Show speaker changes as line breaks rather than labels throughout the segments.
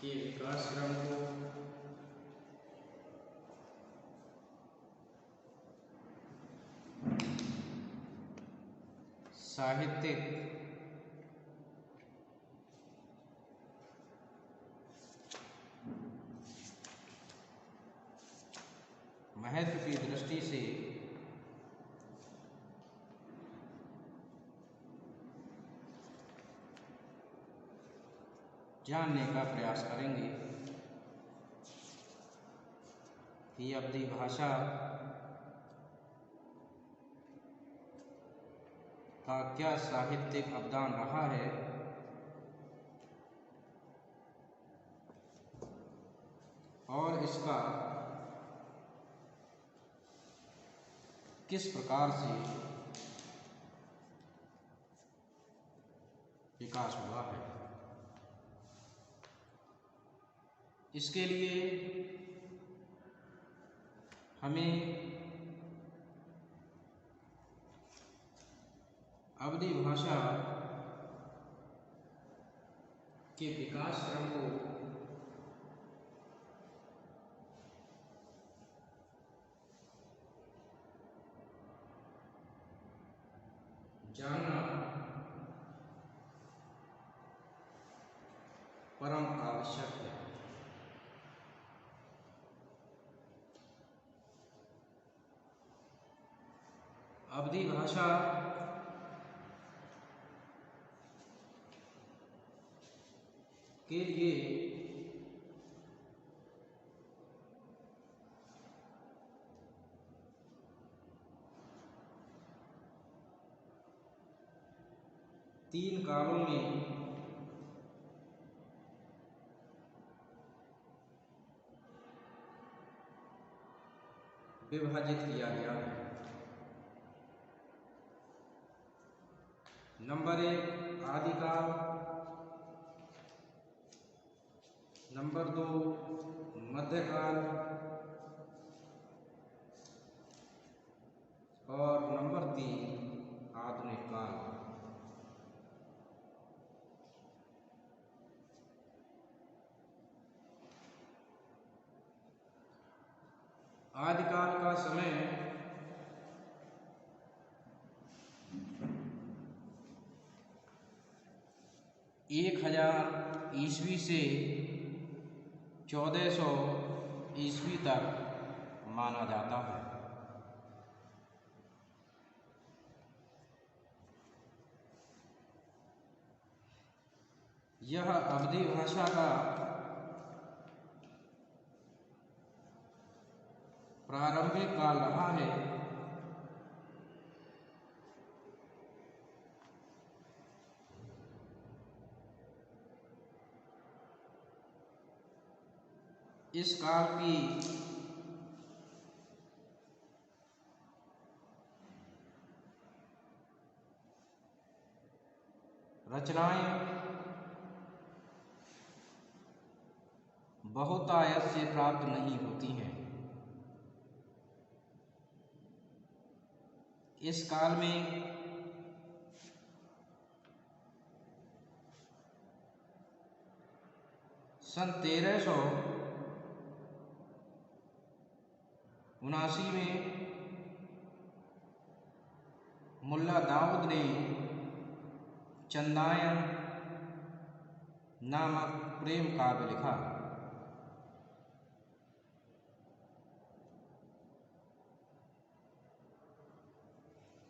के विकास क्रम को साहित्यिक महत्व की दृष्टि से जानने का प्रयास करेंगे कि अवधी भाषा का क्या साहित्यिक अवदान रहा है और इसका किस प्रकार से विकास हुआ है। इसके लिए हमें अवधी भाषा के विकास क्रम को जानना परम आवश्यक है। अवधी भाषा के लिए तीन कालों में विभाजित किया गया है। नंबर 1 आदिकाल, नंबर 2 मध्यकाल और नंबर 3 आधुनिक काल। आदिकाल का समय 1000 ईस्वी से 1400 ईस्वी तक माना जाता है। यह अवधी भाषा का प्रारंभिक काल रहा है। इस काल की रचनाएं बहुतायत से प्राप्त नहीं होती हैं। इस काल में सन 1379 में मुल्ला दाऊद ने चंदायन नामक प्रेम काव्य लिखा।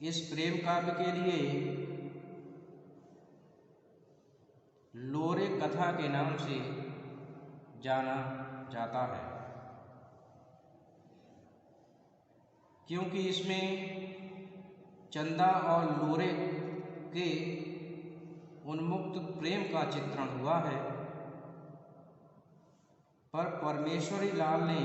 इस प्रेम काव्य के लिए लोरे कथा के नाम से जाना जाता है, क्योंकि इसमें चंदा और लोरे के उन्मुक्त प्रेम का चित्रण हुआ है। पर परमेश्वरी लाल ने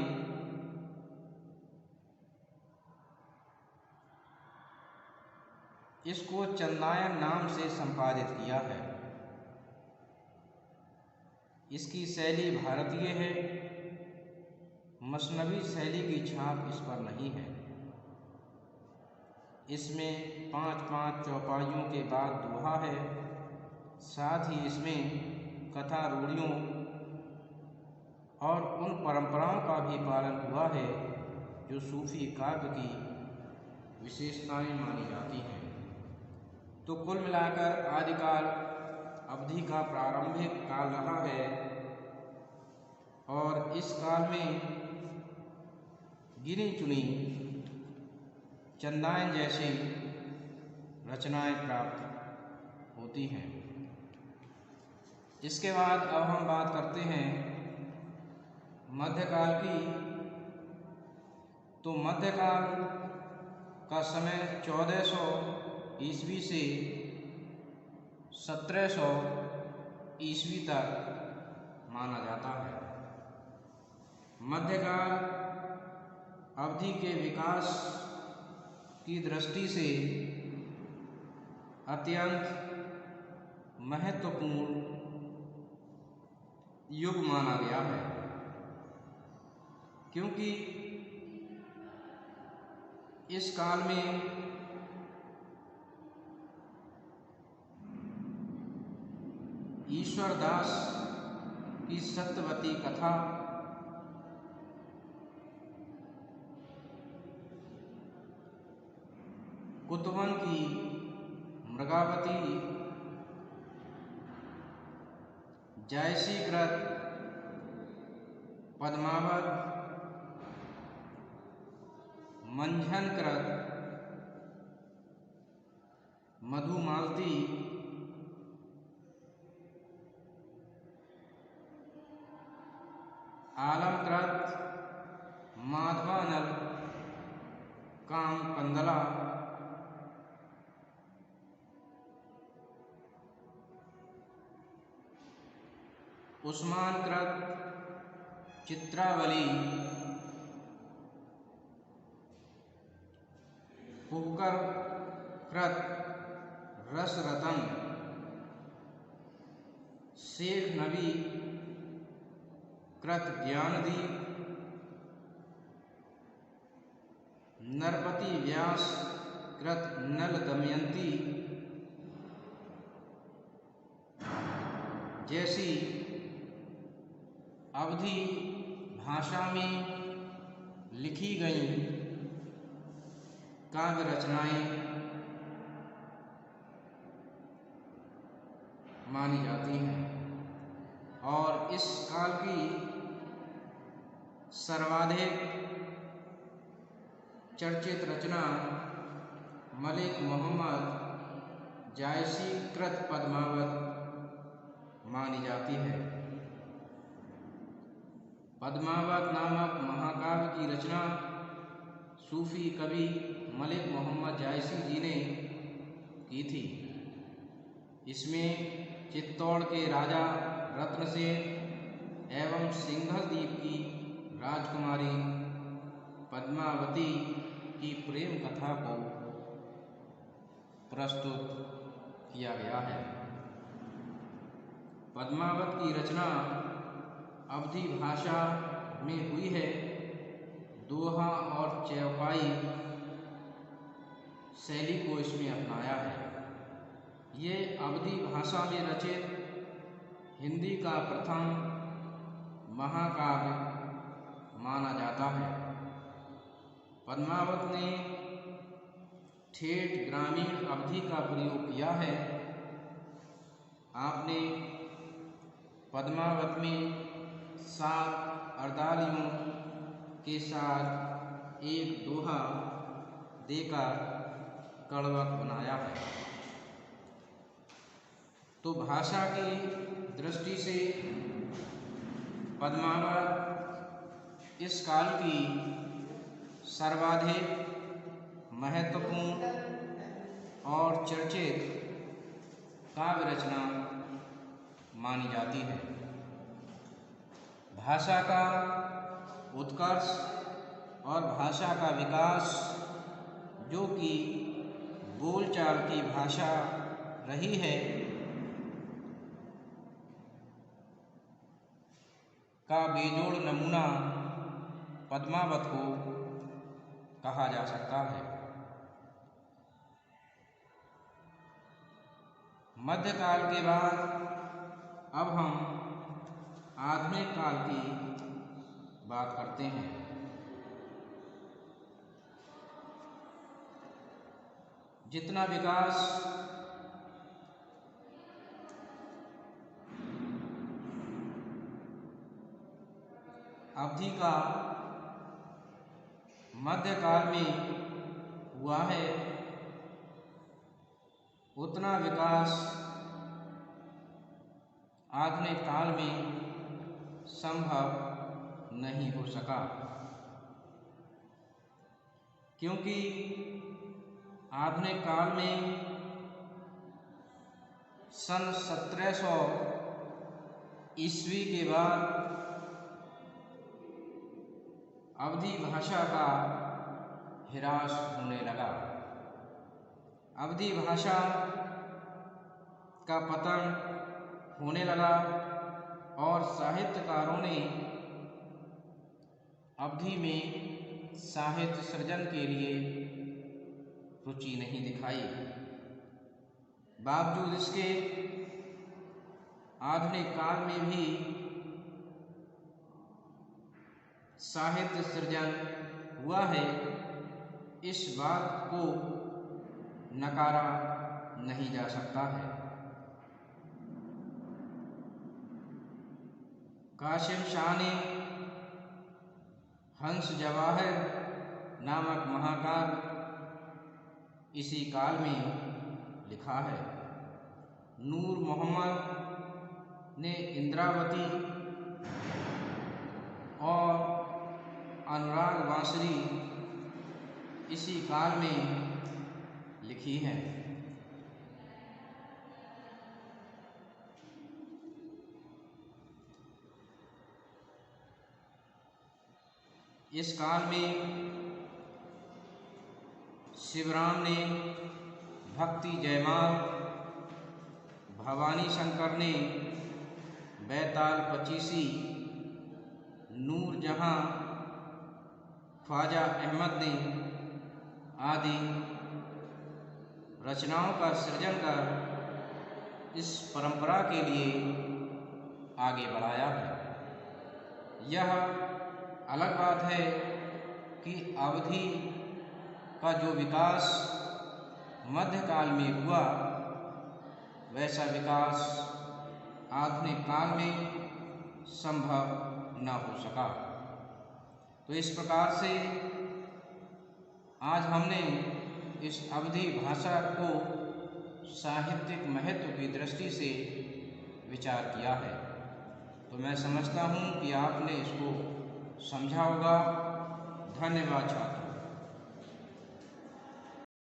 इसको चंदायन नाम से संपादित किया है। इसकी शैली भारतीय है, मसनवी शैली की छाप इस पर नहीं है। इसमें 5-5 चौपाइयों के बाद दोहा है। साथ ही इसमें कथा रूढ़ियों और उन परंपराओं का भी पालन हुआ है जो सूफी काव्य की विशेषताएं मानी जाती हैं। तो कुल मिलाकर आदिकाल अवधि का प्रारंभिक काल रहा है और इस काल में गिनी चुनी चंदायन जैसी रचनाएं प्राप्त होती हैं। इसके बाद अब हम बात करते हैं मध्यकाल की। तो मध्यकाल का समय 1400 ईस्वी से 1700 ईस्वी तक माना जाता है। मध्यकाल अवधि के विकास की दृष्टि से अत्यंत महत्वपूर्ण युग माना गया है, क्योंकि इस काल में ईश्वर दास की सत्यवती कथा, कुतुबन की मृगावती, जायसीकृत पद्मावत, मंझनकृत मधुमालती, आलमकृत माधवानल काम कंदला, उस्मानकृत चित्रावली, पुक्करकृत रसरतन, शेख नबी कृत ज्ञानदीप, नरपति व्यास कृत नल दमयंती जैसी अवधी भाषा में लिखी गई काव्य रचनाएं मानी जाती हैं। और इस काल की सर्वाधिक चर्चित रचना मलिक मोहम्मद जायसी कृत पद्मावत मानी जाती है। पद्मावत नामक महाकाव्य की रचना सूफी कवि मलिक मोहम्मद जायसी जी ने की थी। इसमें चित्तौड़ के राजा रत्नसेन एवं सिंघल द्वीप की राजकुमारी पद्मावती की प्रेम कथा को प्रस्तुत किया गया है। पद्मावत की रचना अवधी भाषा में हुई है। दोहा और चौपाई शैली को इसमें अपनाया है। ये अवधी भाषा में रचित हिंदी का प्रथम महाकाव्य माना जाता है। पद्मावत ने ठेठ ग्रामीण अवधी का प्रयोग किया है। आपने पद्मावत में 7 अर्दालियों के साथ एक दोहा देकर कड़वक बनाया है। तो भाषा की दृष्टि से पद्मावत इस काल की सर्वाधिक महत्वपूर्ण और चर्चित काव्य रचना मानी जाती है। भाषा का उत्कर्ष और भाषा का विकास, जो कि बोलचाल की भाषा रही है, का बेजोड़ नमूना पद्मावत को कहा जा सकता है। मध्यकाल के बाद अब हम आधुनिक काल की बात करते हैं। जितना विकास अवधि का मध्यकाल में हुआ है, उतना विकास आधुनिक काल में संभव नहीं हो सका, क्योंकि आधुनिक काल में सन 1700 ईस्वी के बाद अवधी भाषा का ह्रास होने लगा। अवधी भाषा का पतन होने लगा और साहित्यकारों ने अवधि में साहित्य सृजन के लिए रुचि नहीं दिखाई। बावजूद इसके आधुनिक काल में भी साहित्य सृजन हुआ है, इस बात को नकारा नहीं जा सकता है। कासिम शाह ने हंस जवाहर नामक महाकाव्य इसी काल में लिखा है। नूर मोहम्मद ने इंद्रावती और अनुराग बांसुरी इसी काल में लिखी है। इस काल में शिवराम ने भक्ति जयमाल, भवानी शंकर ने बैताल पचीसी, नूरजहां, ख्वाजा अहमद ने आदि रचनाओं का सृजन कर इस परंपरा के लिए आगे बढ़ाया है। यह अलग बात है कि अवधि का जो विकास मध्यकाल में हुआ, वैसा विकास आधुनिक काल में संभव न हो सका। तो इस प्रकार से आज हमने इस अवधी भाषा को साहित्यिक महत्व की दृष्टि से विचार किया है। तो मैं समझता हूँ कि आपने इसको समझा होगा। धन्यवाद छात्र।